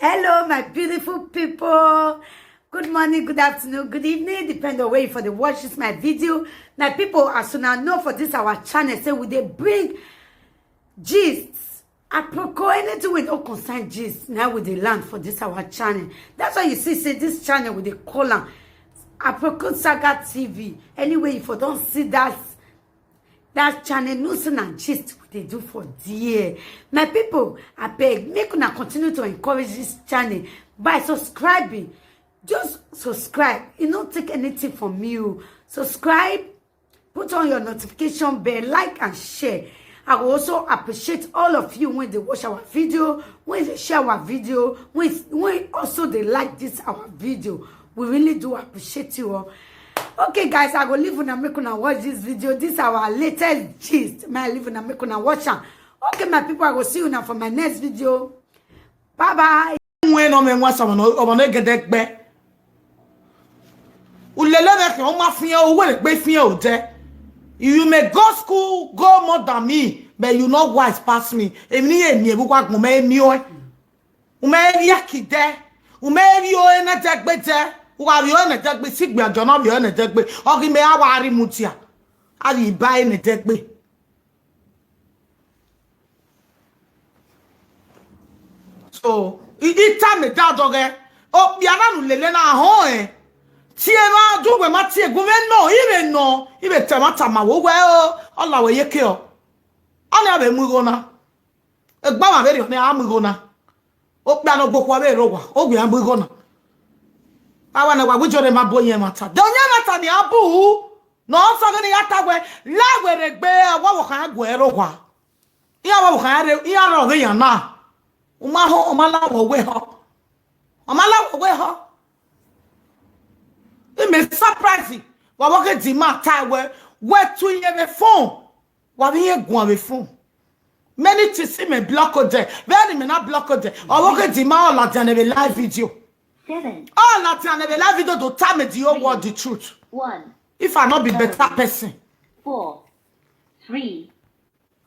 Hello, my beautiful people. Good morning, good afternoon, good evening, depending on where you for the watch this my video. My people, as soon as know for this our channel, say we they bring gists, aproko, anything with no concern gist. Now with the land for this our channel. That's why you see, say this channel with the column Aproko Saga TV. Anyway, if you don't see that channel, news and gist what they do for dear. My people, I beg, make una continue to encourage this channel by subscribing. Just subscribe. It don't take anything from you. Subscribe, put on your notification bell, like and share. I will also appreciate all of you when they watch our video, when they share our video, when also they like this our video. We really do appreciate you all. Okay, guys, I go leave una make una watch this video. This is our latest gist. May I leave una make una watch am. Okay, my people, I will see you now for my next video. Bye bye. When you may go school, go more than me, but you know wise past me. While you on a deck, sick me, I don't know you're on a deck, or give me our mutia. Are you buying a deck? So, it time me down dog. Oh, Piano Lelena Hoe. Tiema do we matia go even no, even Tamata ma well, all our ye kill. I never mugona. A bama very on the amugona. Oh, Piano Bokwabe Roga, oh, we are mugona. I want to go to my boy matter. Don't you matter the abu? No, so going to attack la where a bear, what can go over? You have a you now. Umaho, Omala, away her. Omala, away her. It may surprise you. What walk the matter where to your phone? What here go on the phone? Many to see me block or there. Very may not block or there. Or walk at the mouth like a live video. 7. Oh, Latin, I will video to tell me the word the truth. 1. If I not be better person. 4. 3.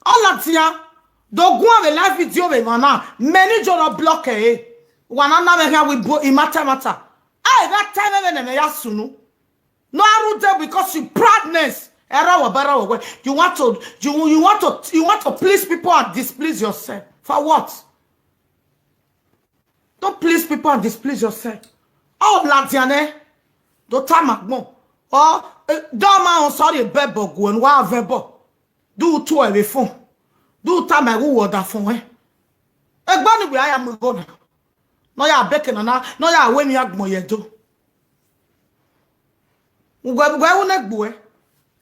Oh, Latin, don't go have a live video with now. Many journal block one another here with in matter. I that time even a sunu. No, I would tell because you proudness. You want to please people and displease yourself. For what? Don't please people and displease yourself. Oh, Lantiane, do tamagmo. Oh, don't man sorry bebo go and wa vebo. Do two every phone. Do tamagu water phone. Egbani we I am gonna. No ya beken na, no ya when ya gmo ye do. Ugwe unek bue.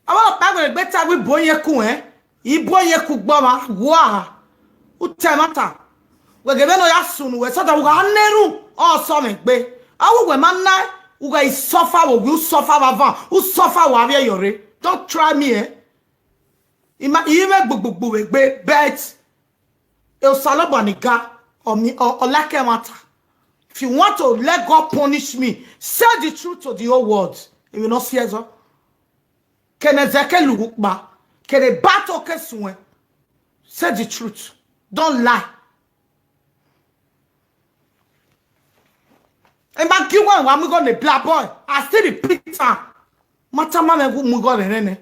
Awa pagwe better we boye ku I boye ku gboma wa. Utemata. We give no ya sunu we so that we can neru all some be awu we man na we go suffer we will suffer avant who suffer wa be yore. Don't try me ima gbogbo we be bet e salobo nika or me or like matter. If you want to let God punish me, say the truth to the whole world. You will not see as well. Kenezeke lugukba kene bato keswe. Say the truth. Don't lie. And back you one we got the black boy. I still repeat that. Mata mama we got the nene.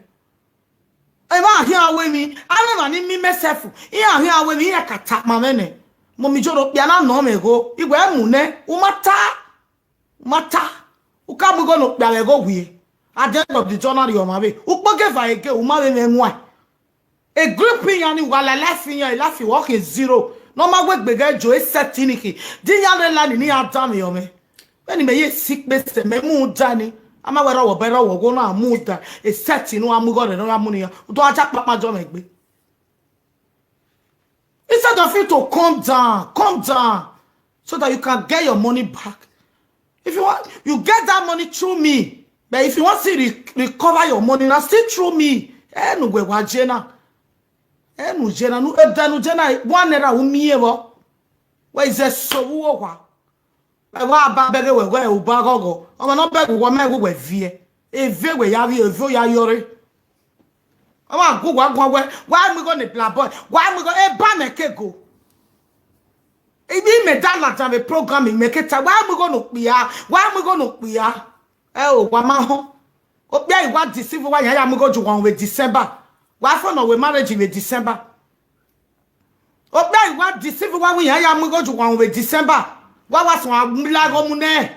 And here with me. I never need me myself. Here with me. I can tap my mene. Mommy Joro piano no me go. You go mune. Mata. You can't go no piano go we. At the end of the journal you my way. You get for a girl. Uma me moi. A group in yani wala laughing ya laughing walk is zero. No ma work beggar Joe set tiniki. Dinya land ni adam yo me. When you may sick best, me mood Danny. I'm aware of better or go now mood that is setting no I'm going to no money. Don't attack my job. Instead of you to calm down so that you can get your money back. If you want, you get that money through me. But if you want to recover your money, now still through me. No go wajena. No jena no edanu jena one era umiyewo. Where is that so wa ba bege we uba gogo o ma no bege wo ma we vie eve we ya vi evo ya yore o ma go wa we why we go ne plan boy why we go e ba me kego Ibi me dala jave programming make it. Why am I going to be? Why am I going to be? Oh, wamaho. Opia I want deceive why I am going to one with December. Why for no we marriage with December? Opia I want deceive why we I am going to one with December. What was one milago mune?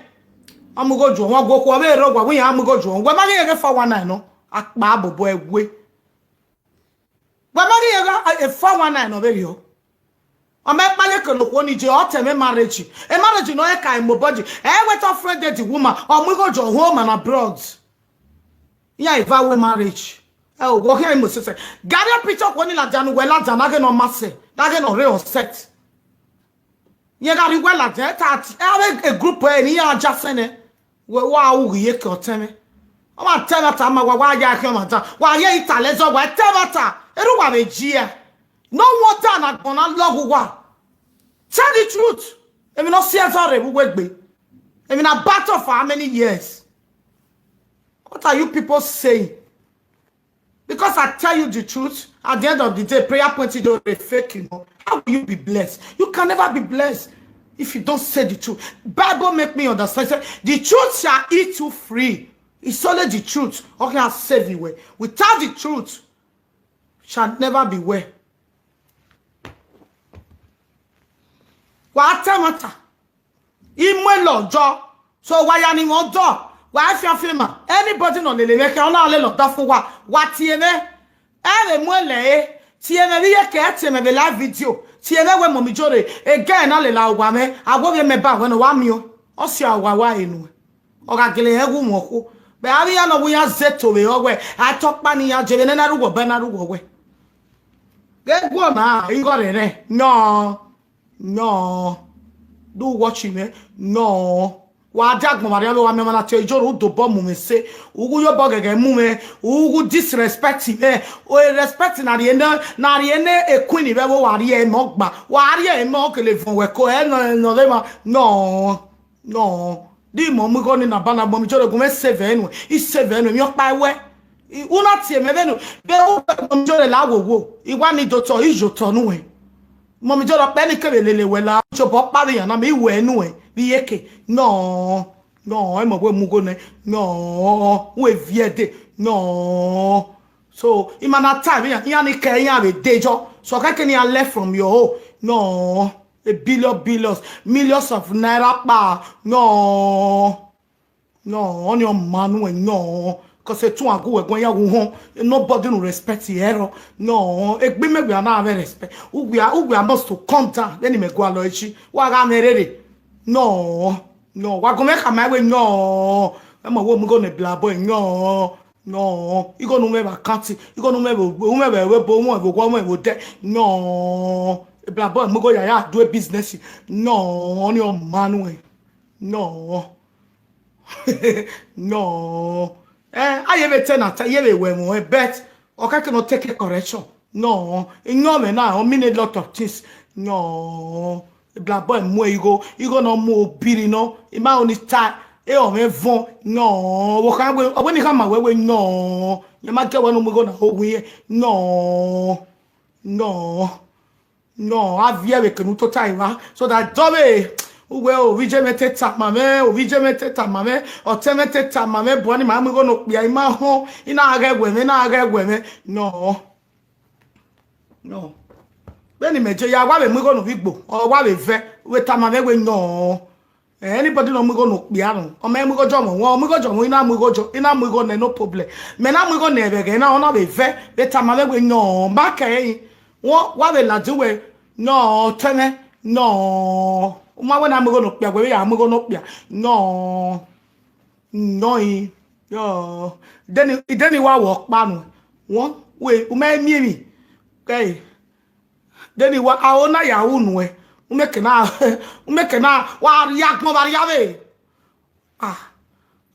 I'm going to one go away rogue we am going to one. What money for one I know? Akbabo boy we. What money a 419 over here? I'm a maleko one ije o teme marriage. A marriage no e kai mo body. E wet of friend the woman or we go to home and abroad. Yeah, if I were marriage. Oh, go here must say. Gather picture one in la janu wela janage no masse. Dage no real set. You got it well at that. A group any ya just ne. Wow, ye ko teme. O ma tell that ma wa ya come at. Wa ye italezo wa tell that. Eruwa be gia. No water na gonna love wa. Tell the truth. I mean, not see as I will be. I mean, a battle for how many years? What are you people saying? Because I tell you the truth, at the end of the day, prayer point is a fake, you know. How will you be blessed? You can never be blessed if you don't say the truth. Bible make me understand. Say, the truth shall eat you free. It's only the truth. Okay, I'll save you. Without the truth, shall never be well. What matter? Imwe lojo. So why are you on door? Why if you film? Anybody no lele make on all lo da fun wa. What tiene? Ere mo le. Tiene ri e ke te me live video. Tiene we mo mi jore. Again na le la wa me. Agbo be me ba we no wa mi o. O si awa wa enu. O ga gele egu mo ko. Be ari ya no we ya zeto we o we. A tokpa ni ya jebe na rugo be na rugo we. Get go na. Igore re. No. No. Do watching me. No. Wa jagmo Maria lo wa me mana te joro do bomb me say. Ugu yo bogege mu me. Ugu disrespect me. O respect na ri ene e queen be wo wa ri e mo gba. Wa ri e mo ke le fun we ko e no le ma. No. No. Di mo mu go ni na bana bo mi joro go me save enu. I save enu mi o pa we. Una tie me benu. Be o mo joro la wo. Iwa ni do to ijo to nu we. Mommy jolo penny kelele wela chopo pari yana mi we nu e bi eke no e mo we mugo ne no we viede no so imana time ya ni ke ya be dejo so ka can you left from your home no a billions millions of naira pa no on your man we no because it's too ago when you home nobody will respect the error no it be me we are not very respect we are must to come down then me go alo echi wa ga merere no wa go make my way no am wo me go na blabo no you go no me account you go no me we bo mo go mo we de no blabo me go ya do business no on your man way no no I ever turn out, I ever we bet, or I cannot take a correction. No, ignore me now, I mean a lot of things. No, blah boy, more you go no more beating, no, in my only time, me von, no, when you come my way, no, you might get one of going to hold we, no, I've never can to time, so that Dobby. Well, we jemete tamame, we jemete tamame, or temete tamame, boni mamu go no ya ima ho, ina age weme, no. Beni meje ya wa be mu go no bigbo, or wa be ve, we tamame we no. Anybody no mu go no piano, or me mu go jomo, mu go jomo, ina mu go no problem. Me na mu go ne be na ona be ve, we tamame we no. Back eh, wa be la do we, no, teme, no. Uma when I'm going to pia, we are going to pia. No, yo. Then you walk man. One way, me. Okay. Then you walk out na ya unwe. Umekena, wa yak mo variave.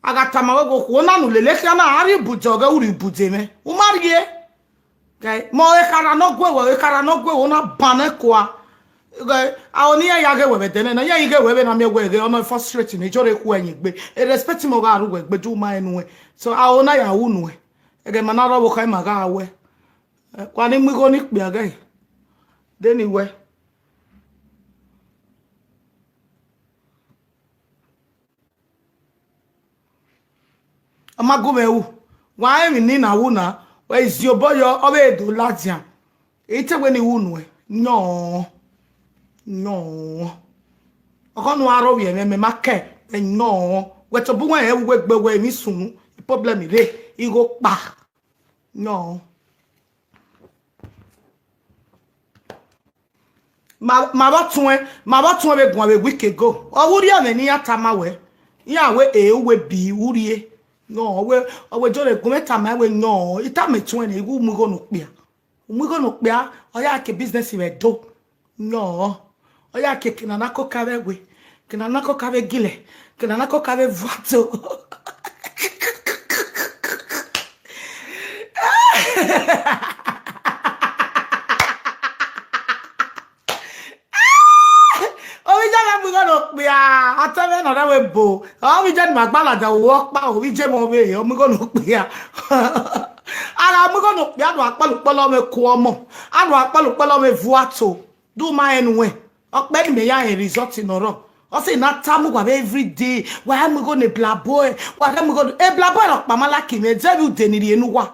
Agata mago kuona no lele kana ari bujoga uri bujeme. Umarie. Okay. Mo e kara no gwe ona bane kwa. I only ya get with then and ya get with and me we on frustrating e jore ku anyi gbe e respect mo ga ru gbe do my no so I ona ya unu e ge manara wo kai maga we kwa ni mi go ni pe aga then we amagume u wa emi ni na wu na we izi oboyo obe edo ladia ite we ni wu nu e no okonu aro wi eme make no we to bu wan e we gbe we mi sunu problem ire igo pa no ma ba tun e be gun a week ago o wuri ame ni atama we ya we e we bi wurie no we jore gun meta ma we no ita me tun e igu mu go no pia o ya ke business we do no o ya ke kinana ko kawe we kinana ko kawe gile kinana ko kawe vato atave no that we bo we just magbalaja wo pa we je mo we o mi go no pe ara mi go no pe adu apalupolo me ku omo adu apalupolo me vuato do my enwe ope ni me ya result no ro o say na tamu gwa every day why am go ne blaboy why am go e blaboy ro pa malaki me je bi udeniri enu wa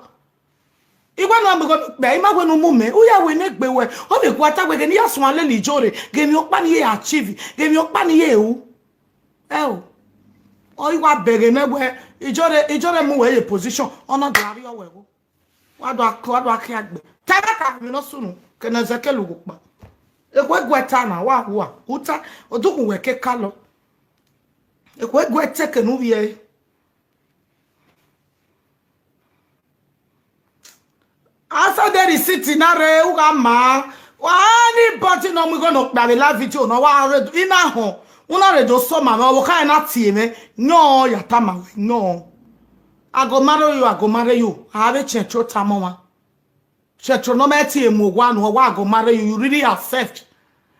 igwa no am go pe imagwe no mu me uya we ne gbewe o me ku atagwe ni yasun ale lijore ge mi opa ni ye achieve ge mi opa ni ye u o iwa bere negbe ijore mu we position ona do ari owe wo wa do akri agbe tebe ka mi no sunu ke na zakelu pa ekwe gweta na wa huwa uta odukun we ke kalo ekwe gwete ke nu wie asa there is city na re u ga ma wa ni body no mi go no pa la video no wa re ina ho una re do so mama wo kai na tie me no ya tama we no I go marry you I have chetro tamowa chetro no me tie mu gwa no wa go marry you really accept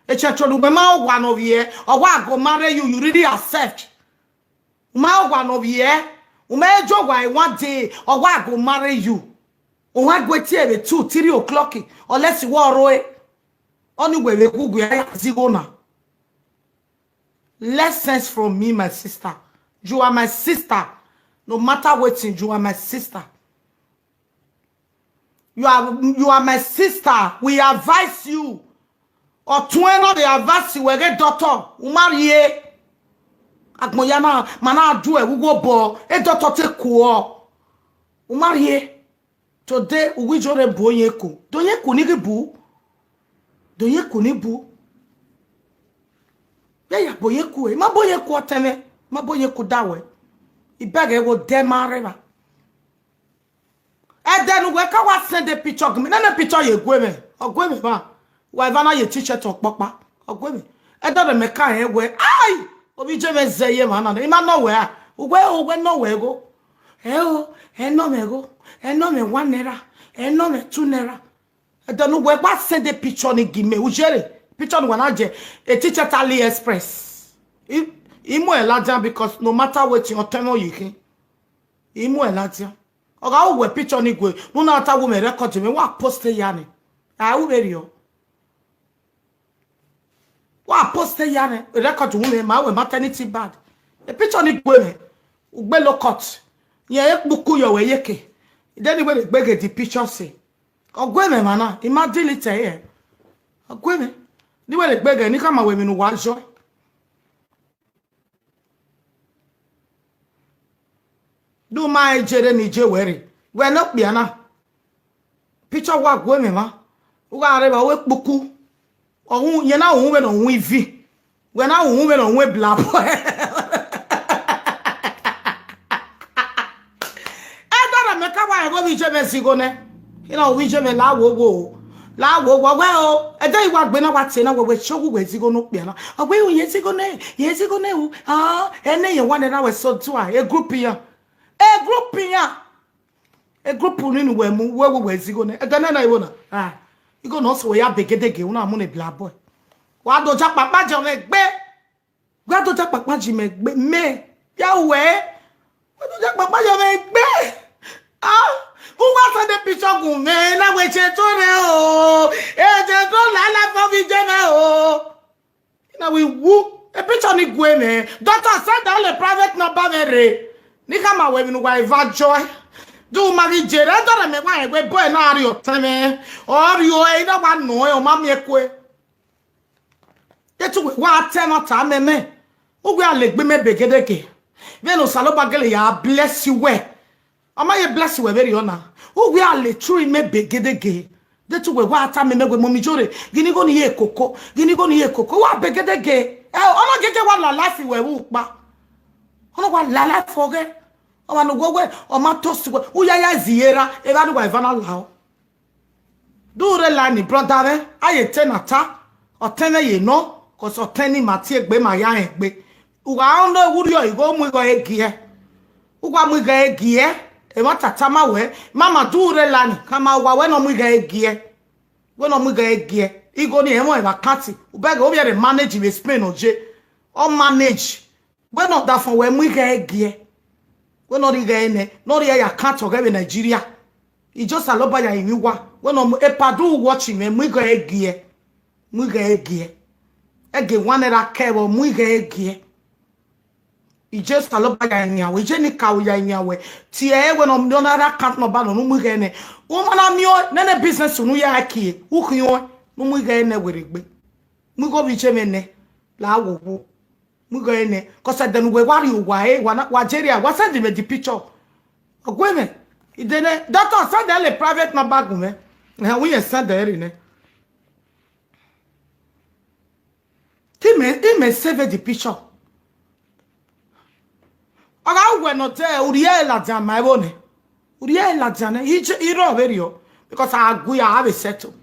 e chetro no be ma gwa no vie o wa go marry you really accept ma gwa no vie o me jo gwa one day o wa go marry you o wa go tie be 2-3 o'clock unless you wa roe oni we gugu ya zigo na. Lessons from me, my sister. You are my sister. No matter what, you are my sister. You are my sister. We advise you. Or 20 they advise you. We get daughter. Umariye. Agmoyana mana do e go bo. E daughter take ko. Umariye. Today we jore boyeku. Doyeku ni bu. Doyeku ni bu. Ya boyeku e ma boyeku oteme ma boyeku dawe ibege wo demareba e denu we ka wa send the picture gmi na picture ye gweme ogweme ba wa ivana ye t-shirt okpopa ogweme e do me ka e we ai obi je me zeye ma na ima no we ugwe no we go e no me go e no me 1 naira e no me 2 naira e denu we pa send the picture ni gime ujere picture one aje a teacher tally express imo elaja because no matter what you tell you can imo elaja oga we picture ni gwe no na ata wo me record me wa post ya ni wo very o wa post ya ni record wo me ma we maternity bad a picture ni gwe me ugbe lo cut ye ekpuku yo we yeke then we gbege the picture say ogwe me mana imagine it here ogwe me ni we le gbege ni kama we mi nu wa jo do my jere ni je were we no pia na picture wa gwe me ma wa re ba we kpuku ohun ye na ohun we no ohun ivi we na ohun we no ohun blabo e dara me ka wa go bi je me sigo ne ina o bi je me la wo we o e dey wa gbe na wa ti na we shogu we sigo no pia na ogbe o ye sigo ne o ene ye one na we so to a group here a group ni we mu we sigo ne e ga na iwo na you go no so we ya begedege una mu ne bla boy wa do ja papa je me gbe wa do ja papa ji me gbe me ya we wa do ja papa je me gbe who was the picture go me na we che to re o e je to la for vi je me o na we wu e picture ni gwe me doctor send down the private number mere Ni kama we mi no wa eva joy. Do mari jere do me wa we boy na ari oteme. Ori o e na wa no e o ma mi ekwe. Yetu we wa atema ta meme. Ugwe alegbe me begedeke. Veno saloba gele ya bless you we. Ama ye bless you we very honor. Ugwe ale true me begedeke. Detu we wa ata meme we momi jore. Gini go ni ye koko. Gini go ni ye koko. Wa begedeke. Ono gege wa la life we wu pa. Ono wa la life foge. Oma no go we o ma toast we. Uya ya ziera e ba do wa ivana lao. Do re la ni brother re. Aye tenata. O tene ye no. Cause o teni mati egbe ma ya egbe. Uga ondo wuri igo mu go egie. Uga mu go egie. E ma tata ma we. Mama do re la ni. Kama wa we no mu go egie. We no mu go egie. Igo ni emo e vakati. Ubega obi e manage we Spain oje. O manage. We not that for we mu go egie. We no ri ga ene. No ri ya can't oge in Nigeria. I just aloba ya imiwa. We no e padu watching me mu go egie. Mu go egie. Ege one era kewo mu go egie. I just aloba ya nyawe. Je ni kawo ya nyawe. Ti e we no na can't no ba no mu go ene. O mana mi o nene business nu ya akie. Ukunyo mu go ene werigbe. Mu go bi chemene la wo. Mu go ene cause then we worry wa e wa Nigeria wa send me the picture. Ogweme idene doctor send the private number go me. Na we send there ne. He may save the picture. Aga we no te uriel la jama e bone. Uriel la jana he ro very yo because I go ya have settle.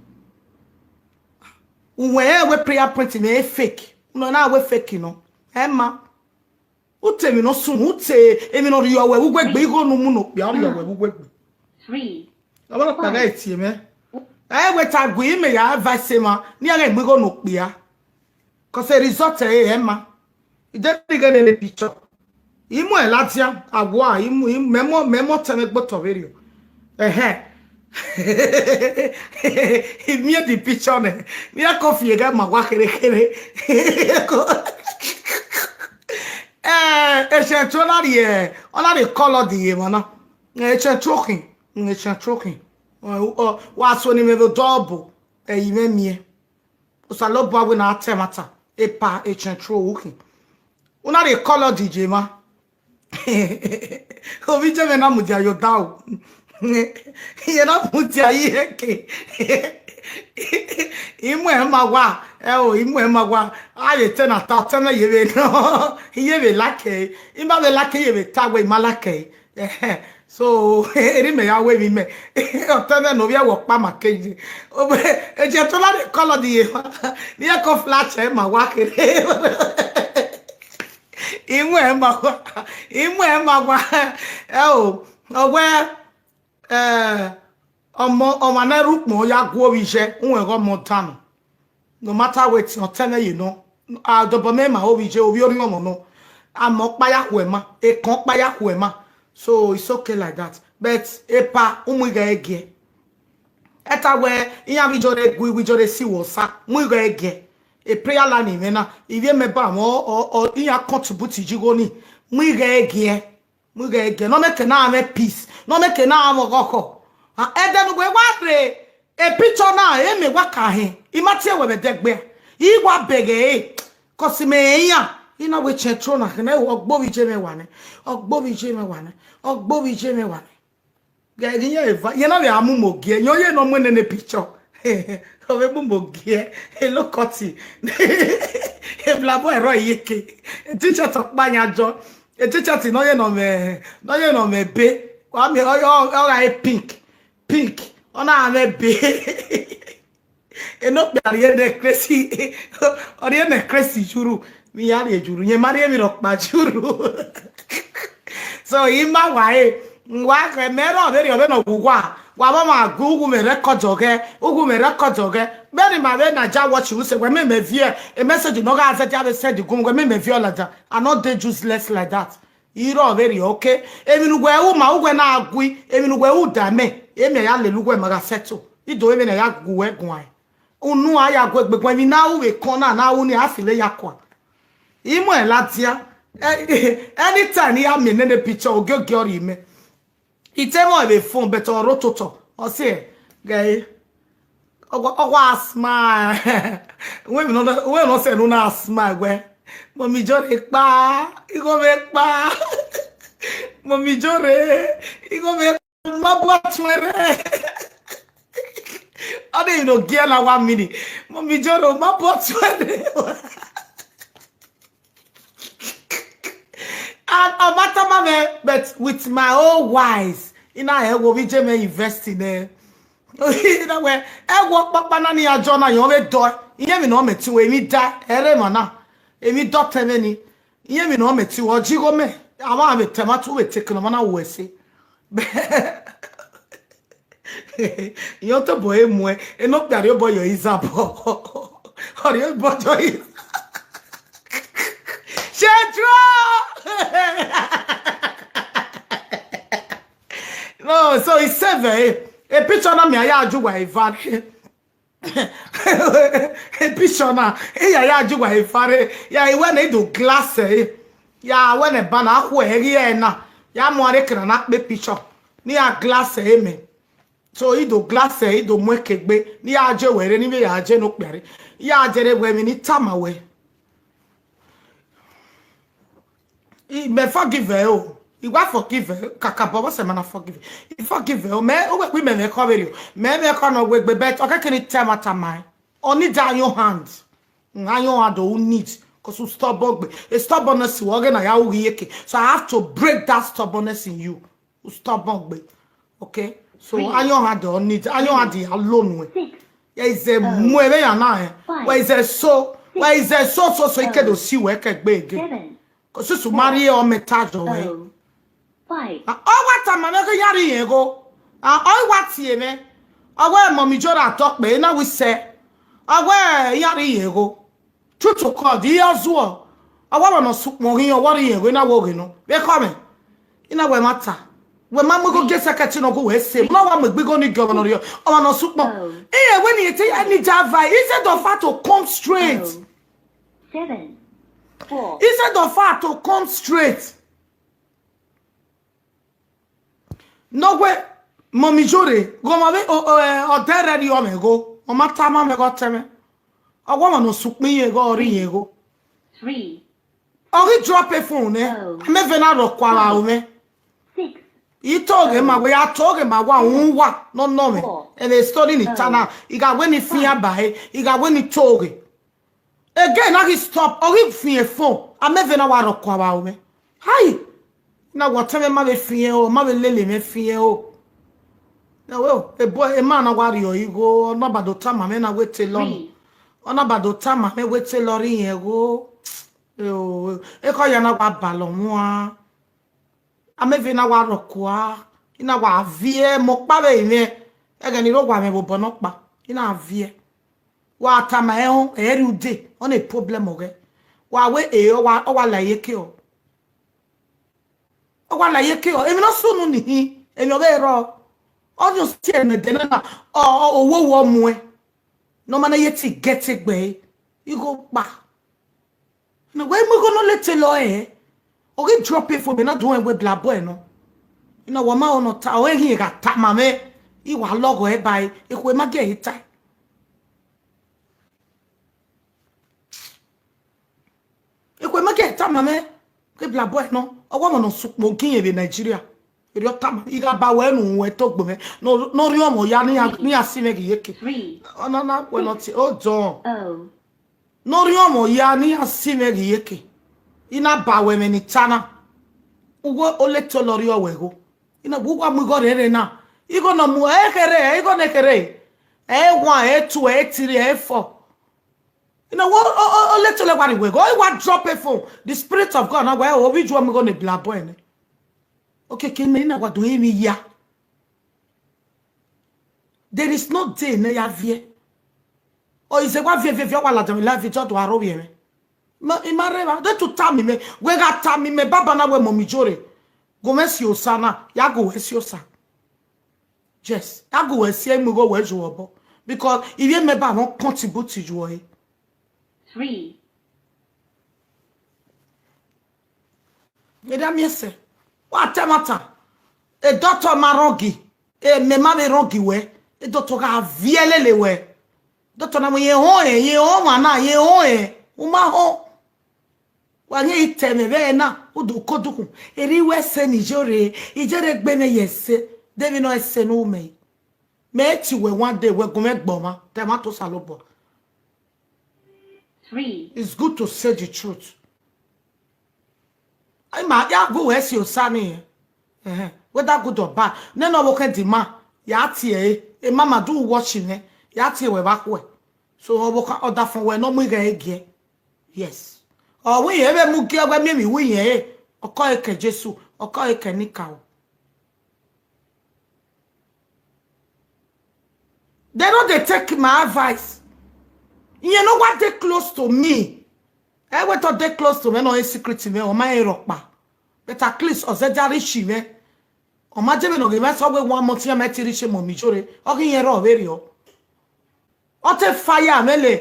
Unwe we prayer point me fake. No na we fake no. Emma ute mi no sun ute emi no riyo we ugwegbe igo no mu no pia riyo we ugwegbe 3 abana taga etie me we tagu ime ya advice ma ni aga igbe igo no pia cause result Emma ide diga ne picture imu elatia agwa imu memo teme gboto video imi the picture ne ni coffee ga magwa kere on the color the mana. It's choking. What's when you have double? You me. Osaloba we na temata. Epa choking. Una the color DJ ma. Ovije me na mudia yo dao. Ye na mudia yeke. Imwe magwa imwe magwa aye tena ta tena yebe no yebe lake imba be lake yebe tagwe malake so eri me ya we mi me o tena no bia wo pa makeji o eje to la de color di ni e ko flash e magwa kere imwe magwa we Omo na rukmo ya gwo wije unwe go montano no matter what you tell you know double me ma wije obi ori omo no amo pa ya huema e kan pa ya huema so it's okay like that but epa umuga ege eta we iya wijore gwi wijore si wo sa muga ege e prayer la ni me na ivie me ba mo o iya contribute jigo ni muga ege no make na ame peace no make na amo goko eden we watre e picture na e me waka he imatie we bedegbe iwa bege cause me ya ina we chetro na na ogbo wije me wane ge ye eva ye na we amumogie yo ye no mo ne picture o we mumogie e lokoti e blabo ero yeke teacher to panya jo e teacher ti no ye no me be kwa me o pink ona ame be eno pe ari ne crazy ori ne crazy juru mi ari ejuru ye mari mi ro pa juru so ima wa ke mero be ri obe no gugwa wa ba ma gugu me record oge be ni ma be na ja watch you say we me vie a message no ga say ja be said gugu we me vie like that I not dey useless like that iro very okay emi nu gwe u ma ugwe na agui emi nu gwe u dame emi ya le lugwe maga settle ido emi na ya guwe gwan unu aya gwe gbegbo emi na uwe kan na u ni afile yakwa imo e latia Anytime he have me in the picture, or girl me. He tell me the phone, but or rototo. Or say, guy, oh, smile. When no say no smile, where mommy jore pa, he go make pa. Mommy jore, he go make my boat where. I don't even know girl na 1 minute. Mommy jore, my boat where. And a matter, but with my own wise, in our head, we just invest in there. You know where I walk back banana ya John, you always do. You me no me to me die. Ere mana, me doctor many. You me no me to or jigo me. I want me tomato we take no mana we say. You to boy mwe. E no that your boy your izabo. Or your boy is. No, so it's 7. A picture na me aya aju wa ifare. A picture na e aya aju wa ifare. Ya iwe na do glass ya we na ba na akwo eri na. Ya mo are kra na pe picture. Ni a glass me. So I do glass I do mo kegbe. Ni aje were ni be ya aje no kpere. Ya ajere we mi ni tamawe. Me forgive her. You want forgive her? Kakabo, what's a man forgive? You forgive her. Me, we me cover you. Me no work be bet. Okay, can you tell me time? Only down your hands. I don't have to need. Cause you stubborn. A stubbornness you again. So I have to break that stubbornness in you. You stubborn. Okay. So I don't have to need. I don't have to alone with. There is a mueve ya na. Where is a so? Where is a so you can see where can be again. Cause you marry or metage away. 5. Oh, what am I going to go? Oh, what's ye, me? Oh, where mommy Jora talk me, now we say, oh, where yari go? True to call the Yazua. I want to soup more in your worry when I walk in. They're coming. In a way matter. When Mamma go get second go away, say, no one will be going to governor you. Oh, no soup more. Eh, when you take any java, instead of her to come straight. 7. 4. Instead of her to come straight. No way, mommy jore, go mame o dere ri o me go. O mata ma me go teme. O wo no sup mi ye go ri ye go. 3. O ri drop a phone me ve na ro kwala o me. 6. I toge ma we a toge ma wa unwa no me. E dey study ni tana. I ga when ni fia ba he, I ga when ni toge. Again I stop o ri fia phone. A me ve na wa ro kwala o me. Hi. Na whatever ma be fie o ma be lele me fie o na we a man na wari o igo no bado tama me na wete lon ona bado tama me wete lori yen go e ko ya na wa balon wa ameve na wa rokwa ina wa vie mo pa be me e ga ni ro wa me bo no pa ina vie wa tama e ho e ri ude on a problem o ge wa we e o wa la yeke o wala yeke o emi no sunu ni emi obero o just tie na de na owo wo mu e no mana yeti get egbe you go pa na we mo go no let lo o ge drop it for me na do en we bla boy no ina wo ma ono ta o ehin ga ta ma me I wa logo e bai e ko ma ge hita e ko ma ge ta ma me ke bla boy no owo mo no sup mo kin e Nigeria e ri tam I ga ba we nu we to gbo me no ri omo ya ni asime gi yeke ona na we no ti o don no ri omo ya ni asime gi yeke ina ba we me ni tana ugo ole to lori o we go ina bu gwa mu go re na I go no mu e kere I go ne kere e 1 e 2 e 3 e 4 you know what? Oh, let everybody we go. I drop a phone. The spirit of God. Now, where we do? I'm going to blab boy. Okay, can me now? What do you mean? Yeah. There is no day na ya vie. Oh, is a what vie wala jam la vie to aro vie me. Ma reva. Don't to tell me. We got tell me baba na we mommy jore. Go mess your sana. Ya go wes your sa. Yes. Ya go wes ye me go we jobo. Because if you me ba won contribute to joy. 3. Madam, yes, sir. What matter? A doctor marogi, a mema marogi we, a doctor ga vielele we. Doctor na ye ho mana, ye ho uma ho. Wanye iteme ve na, udu koduku. Eri we se nijore, ijere gbe me yese, devi no ese no me. Me ti we one day we go make boma, tomato salobo. 3, It's good to say the truth. I ma ya go where your son whether good or bad. No no work the man. Ya tie e mama do watching ya tie we back we. So work order from we no mu ge. Yes. Oh we ebe mu ge gba mi we yen oko eke Jesu, oko eke nika o. They don't they take my advice. You know what they close to me. I went to they close to me no secret me o my rock ba. But at least ozejari shi me. O ma je me no ge me so we one month ya me tiri she mo mi jore. O ki yen ro very o. O te fire me le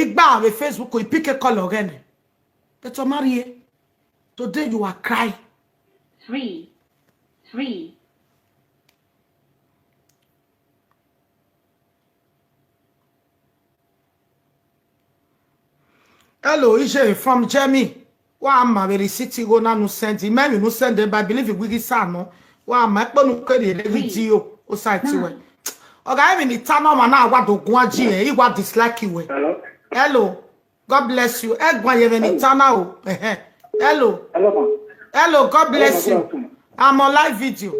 igba we Facebook ko ipike call again. But o marry. Today you are crying. 3, 3, Hello, Ije from Jamie. Wa ma very city go na no send. Maybe no send them, but I believe we get no. Wa ma pe no ke de video o site we. Oga even the tano ma na wa do gun aji e, he wa dislike we. Hello. Hello. God bless you. E gwan ye ni tana o. Hello. Hello, ma. Hello, God bless Hello, you. I'm on live video.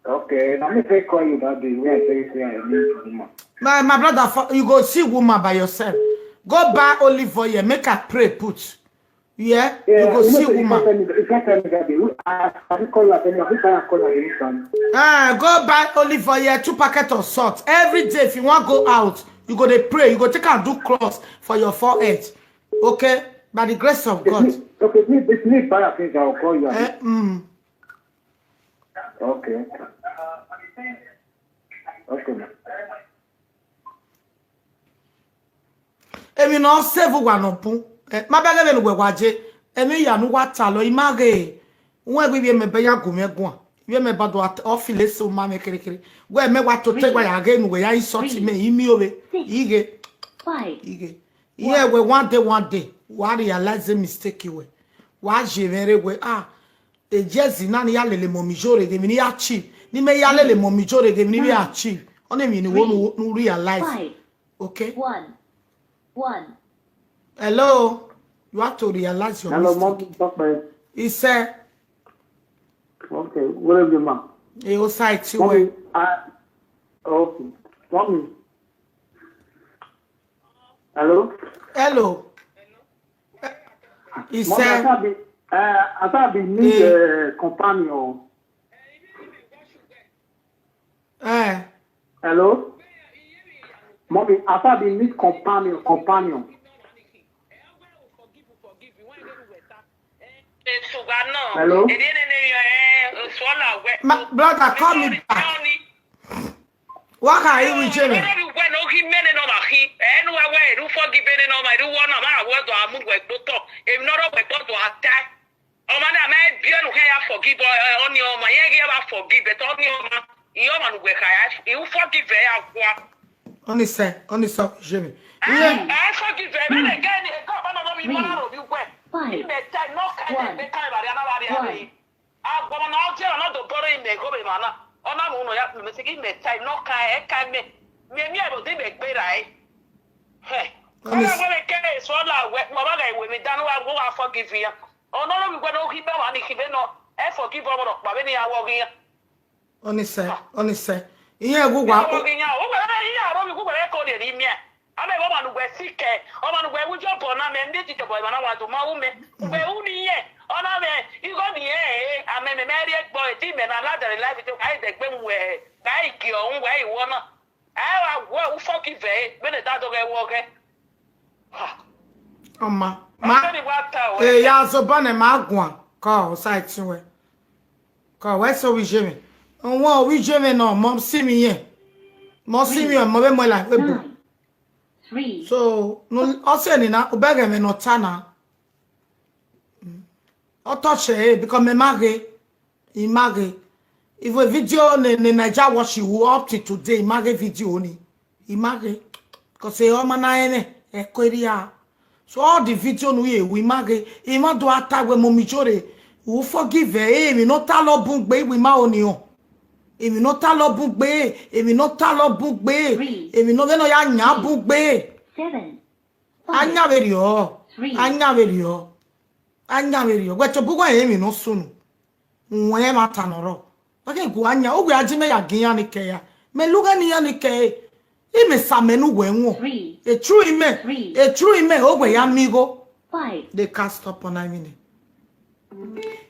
Okay, let me take call you that day. Where I say I need you, ma. My brother, you go see woman by yourself. Go buy olive oil, make her pray put. Yeah, you go see woman. You can't tell me that day. I call you at any. Who can I call at any time? Go buy olive oil, 2 packets of salt. Every day, if you want to go out, you go to pray. You go take and do cross for your forehead. Okay? By the grace of God. Okay, if you need buy things, I'll call you. Okay. Okay, ma. Emi no save one open. Ma bele be no we waje. Emi ya no wata lo image. Won egbe bi me be ya go me gun. Bi me ba do ofile so ma me kirikiri. We me wa to take wa ya ge no we ya insult me imi owe. Ige. 5, Ige. Yeah, we one day. Wa realize the mistake we. Wa jevere we e jezi na ni ya lele momi jore ge mi ni achieve. Ni me ya lele momi jore ge mi ni achieve. Oni mi ni wo no realize. 5, Okay? 1. Hello, you have to realize your Hello, mistake. mom. He said, Okay, what is your mom? he was side you. Mommy, okay. Mommy. Hello? Hello. He Mommy, said, I thought we need a companion. Hello? Mommy, I thought we need companion. Hello? my brother, call me back. What are you with Jimmy? Only say, Jimmy. Yeah. I forgive them again. 5, Only say. Yeah, go wa. Ame wo manu gbe sike o manu gbe wujo bo na me ndi ti to boy na wa to ma wu me gbe wu ni ye ona me igo ni e ame me meri e boy ti me na la dare life to kai de gbe mu e kai ki o nwe iwo na e wa wo forgive e me ne da do ge wo ge Oma. Ya so bane ma gwan. Ka o site we. Ka we so wi Jimmy. Won wi Jimmy no mom see me here. Mo see me mo be mo la we bu. 3, So, no, also, Nina, Obega me no tana. Otoche because me mage. Image. If a video ne Niger watch you up to today, image video ni. Image. Because say all mana ene so all the video we mage ima do attack we momijore we forgive me no talo bugbe we ma oni o emi no talo bugbe emi no talo bugbe emi no veno ya nya bugbe 7 anya verio we to bugwa emi no sunu nwe mata noro okay go anya ogwe ajime ya giyan ni ke ya me luga ni ya ni ke ime samenu wenwo a true ime ogwe ya migo 5 they can't stop on me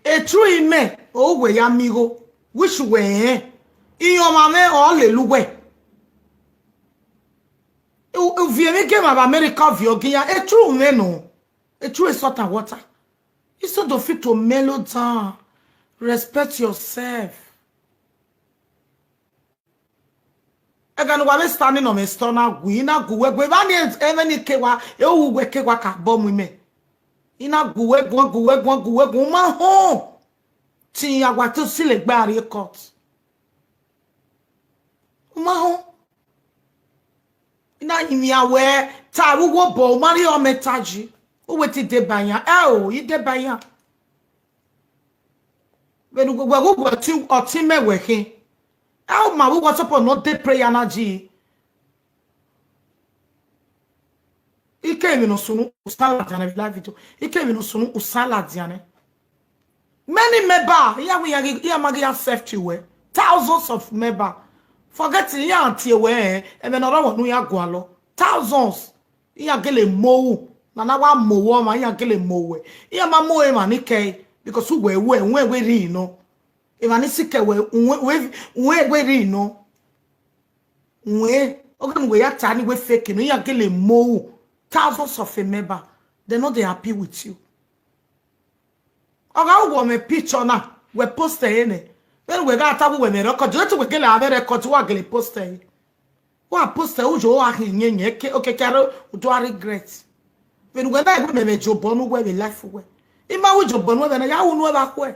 a true ime ogwe ya migo which way iyo mame hallelujah if you game of America viogia a true me no a true salt and water it's not the fit to mellow down respect yourself. Again, we standing on a stone now. We na guwe even ni kewa. You we kewa ka bomb me. Ina guwe ma ho. Ti ya to sile gba court. Ma ho. Ina imi awe ta wo bo mari o metaji. O weti de banya. I de banya. When go ti o ti me working. How ma we what's up on not the prayer energy? Ike mi no sunu usala diane live video. Ike mi no sunu usala diane. Many member, ya magi safety we. Thousands of member. Forgetting ya anti we and then other one no ya gwalo. Thousands. Ya gele mo. Na wa mo ma ya gele mo we. Ya ma mo e ma ni ke because we ri no. Even sike we ri no we ogan we ya tani we fake no ya gele mo thousands of a member they know they happy with you oga wo me picture na we post ene when we ga tabu we me record just we gele ave record wa gele post e wa post e ujo wa hinyenye ke okekaro do regret when we na me jobonu we be life we ima wo jobonu we na ya wo no ba ko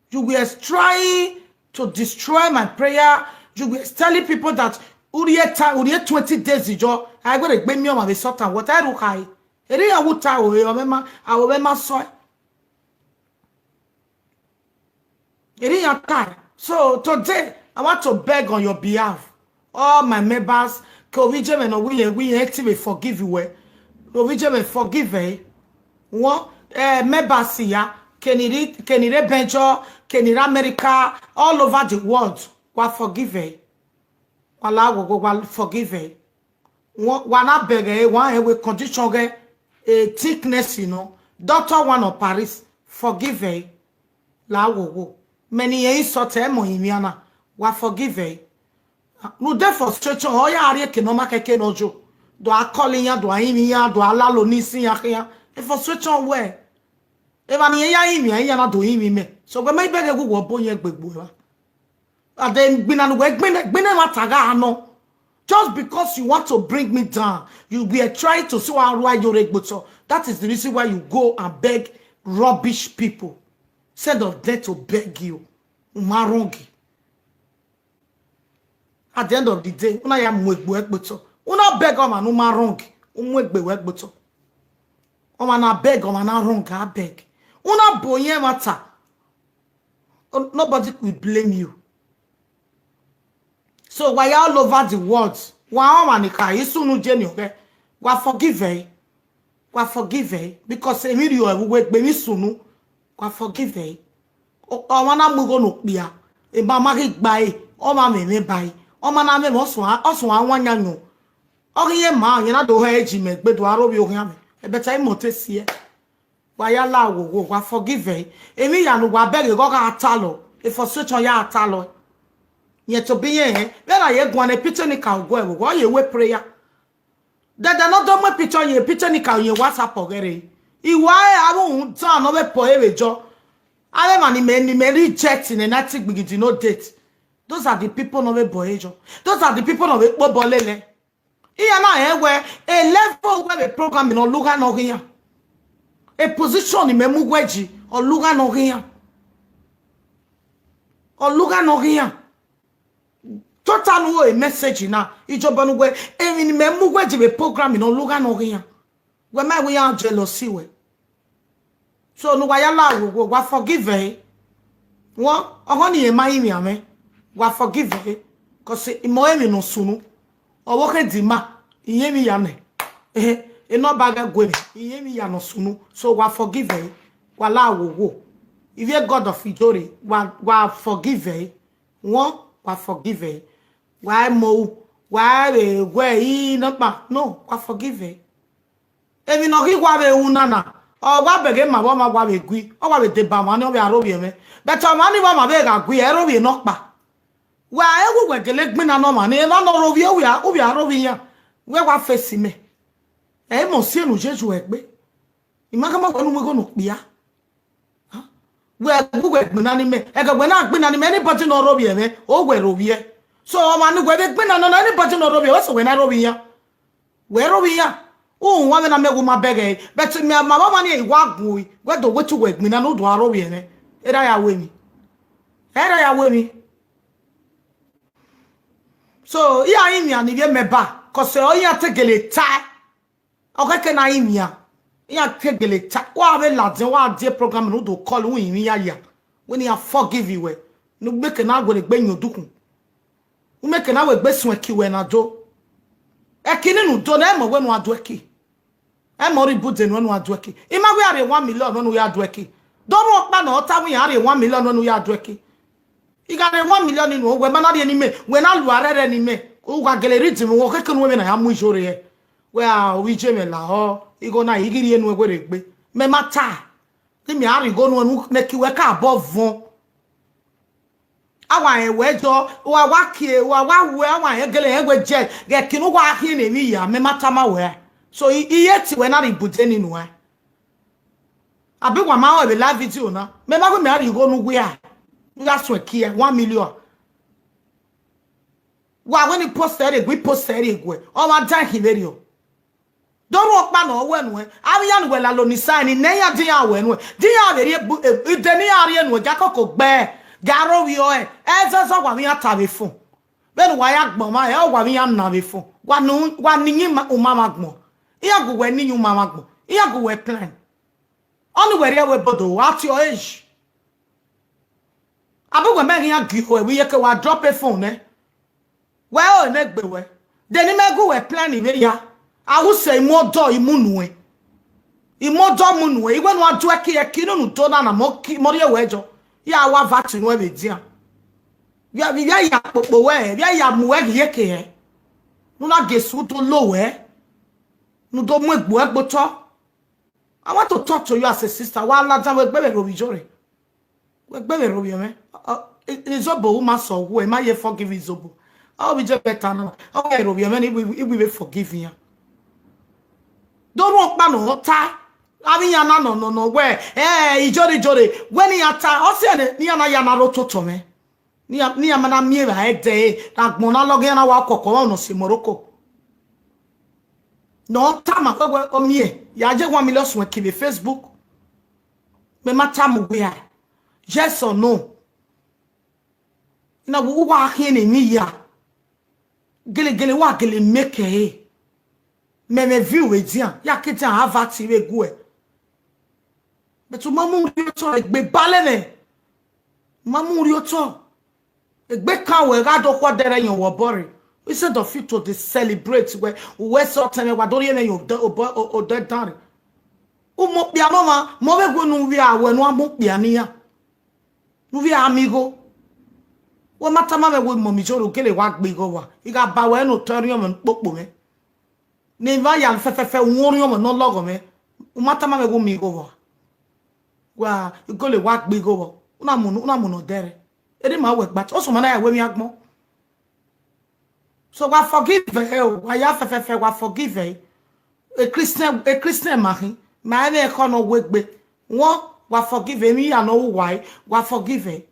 you were trying to destroy my prayer. You were telling people that uriye 20 days ijo I go to gbe mi o ma be sort and what I do kai eri ya wuta o mema awo mema so eri ya kai. So today I want to beg on your behalf all my members ko we je me no we active forgive you we je me forgive one members ya kenire benjo kenire America all over the world wa forgive wala go forgive one na beg one we condition ge a thickness doctor one of Paris forgive la go many insult mo imiana wa forgive no dey frustration o ya ari ke no ma keke nojo do akoli ya do ayimi ya do alalo nisin ya frustration where even ya imi ya na do imi me so we may beg go boye gbegbo and then gbina mataga ano just because you want to bring me down you be trying to see why iyore gbotso. That is the reason why you go and beg rubbish people instead of them to beg you umarongi. At the end of the day una ya mwegbo gbotso una beg o man umarongi umwegbe gbotso o man na beg o man na wrong I beg una boye mata. Nobody will blame you. So why all over the world? Wa manika isunu jeni okay? Wa forgive. Because Emilio we gbe mi sunu. Wa forgive. O wana mugo no pia. E ba ma ri gba e. O ma me bai. O ma na me mo so anwanya nyo. O ye ma yen na do ha eji me gbe do aro bi o hia me. E beta imotesie. Wa ya la wo wa forgive. Emi ya no wa beg go ka atalo. E for such on ya atalo. Ye to be here, when I go on a picture ni ka go e go ye we prayer. That not do my picture ye picture ni ka ye WhatsApp ogere. Iwa e awun tan no be po erejo. Ale man ni me reject in na tik bigidi no date. Those are the people no be boyejo. Those are the people no be pobolele. Iya na e we a level a program in Oluga no here. A position in Memugweji, Oluga no here. Oluga no here. Total no a message na. Ijoba no we. In Memugweji a program in Oluga no here. When my we are jealousy we. So no wayala we forgive eh. What? Ohoni e mai mi ame. We forgive eh. Cause imoemi no sunu. Owoke dima. Iyemi yane. No baga gwe. Iyemi ya no sunu. So we forgive eh. Wala wo. If you God of iyore, we forgive eh. One, we forgive eh. Why mo? Why we no we forgive eh. Ebi no ki wa be unana. O wa bege ma wa be gui. O wa be deba ma no be arobi me. But o ma ni wa ma be ga gui e robi no pa. Wa e we gele gbina no ma ni no robi o bi arobi ya. We wa face me. E mo si enu Jesu egbe. Imaka ma wonu we go no pia. We gbina ni me. E ga gbe na gbina ni me anybody no robi me. O we robi e. So o ma ni we gbina no anybody no robi. O so we na robi ya. We robi ya. Oh, one na me go my beg, but me my mama ni wa gui. Where do what to work me na no do arobi me. Era ya we me. Era ya we me. So ya imia ni be me ba. Cause o ya tegele ta. O ka na imia. Ya tegele ta. Wa be ladin wa die program no do call we imi ya ya. When you forgive you we. No make na go le gbe yan dukun. O make na we gbe sun eki we na do. Ekini nu do na mo we no adoeki. E mo ri bude no adoeki. Ima we are 1 million no we adoeki. Do ro pa na ota we are 1 million no we adoeki. Iga re 1 million ni no we ma na re ni me. We na lu arere ni me. O gwa geleri ti mo keke no we na ya mu ijore ye. We a we je me la ho. Igo na igiri enu we regbe. Me mata. Ni mi ari go no nu na ki we ka above. Awa ewejo wa wakie wa we awa egele egwe je ge kinu wa ahi na mi ya me matama we so iye ti we na ribude ni nu abi wa ma we live video na me ma go me ari go nu gwe a nga so kia 1 million wa when he posted it we posted it gwe o wa dan hiverio don wo pa na owe nu abi ya nu we la lo ni sign ni ya din ya we nu din ya be ide ni ya re nu ja koko gbe Garo wi o e so wa mi atabe fun benu wa ya gbon ma e o wa mi ya na be fun wa ni yin o mama gbon iya go we ni yin mama gbon iya go we plan onu we re we bodo at your age abu we me ya gi o we ye ke wa drop a phone eh we o ne gbe we de ni me go we plan ibe ya awu se imodo imunu e imodo munu e iwe no adu eke e kinu nu to na mo re we jo ya wa vaccine we be dia ya popo we ya mu we yeke e no na gesu to low we no do mu egbo to I want to talk to you as a sister wa la we gbe robi jore we gbe robi me izobo ma so we ma ye forgive izobo I be just better now okay robi me if we forgive ya don't want pa no ta Abi yana no where ijore when he ata o se ni yana yana ro toto me ni amana mie ba ede na gbona logo yana wa kokoro no si Morocco no tama ko o mie ya je 1 million so kibe Facebook me mata mu we yes or no na wo wa hin ni ya gele wa gele make me view we dia ya kitan have active go but mamu ri oto egbe balene mamu ri oto egbe kan we ga do ko dere yan wo bore instead of it to celebrate we so time wa do re yan o de dan o mo pia mama mo be go nu wi awe nu amu pia ni ya nu wi amigo wo mata ma me we mo mi joro kele wa gbe go wa iga ba we no torium mo popo me ni va ya fefe worium mo no logo me o mata ma me go mi go wa wa igole wa gbe go una mu no dere ede ma we gba o so mana ya we mi agbon so wa forgive wa ya fefe wa forgive a Christian mahin ma e ko no we gbe won wa forgive mi ya no why wa forgive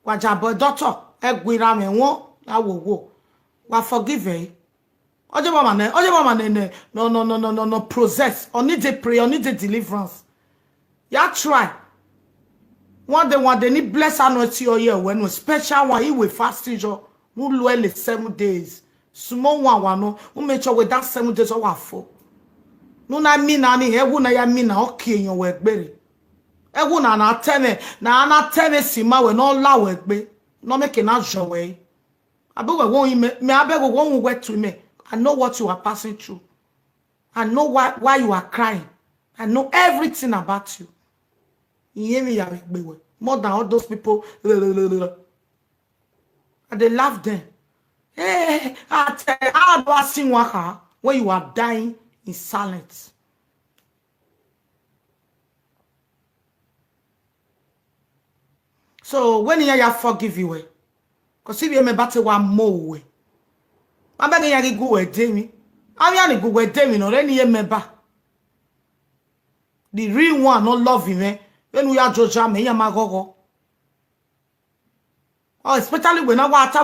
wa jabo doctor e gwira me won awowo wa forgive Oje mama ne no process. On need a prayer, on need a deliverance. Ya try. One day need bless anointing your year when special one he will fasting jo. No loyal 7 days. Small one no. We make sure with that 7 days or for. No na mi na ni ewu na ya mi na okay your work berry. Ewu na teme sima we no la work be. No make na joy. I beg won't wet to me. I know what you are passing through. I know why you are crying. I know everything about you. You hear me? More than all those people. And they laugh them. Hey, how do I sing waka when you are dying in silence? So when you forgive you, because if you me battle one more way. I'm begging you to go with Jamie. I'm going to go with Jamie, no, any member. The real one, not love him, eh? When we are Georgia, me, and my gogo. Oh, especially when I want to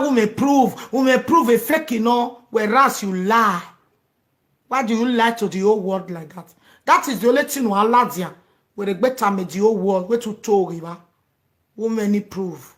we may prove a fake, you know, whereas you lie. Why do you lie to the whole world like that? That is the only thing we are ladia. Where the better me the whole world, where to talk about. How many prove?